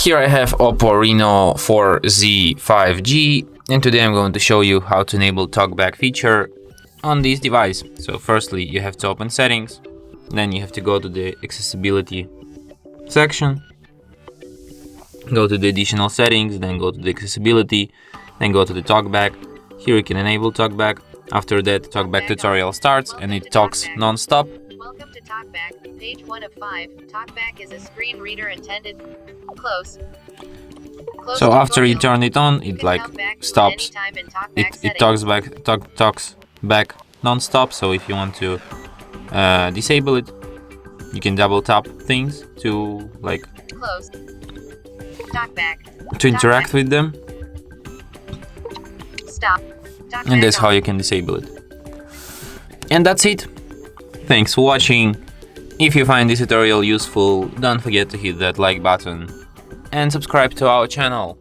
Here I have OPPO Reno4 Z 5G, and today I'm going to show you how to enable Talkback feature on this device. So firstly, you have to open settings, then you have to go to the accessibility section, go to the additional settings, then go to the accessibility, then go to the Talkback. Here you can enable Talkback. After that, Talkback tutorial starts and it talks non-stop. Welcome to Talkback, page 1 of 5. Talkback is a screen reader intended close. So after you turn it on, it like stops. It talks back non-stop. So if you want to disable it, you can double tap things to like to interact with them. Stop. And that's how you can disable it. And that's it. Thanks for watching. If you find this tutorial useful, don't forget to hit that like button and subscribe to our channel.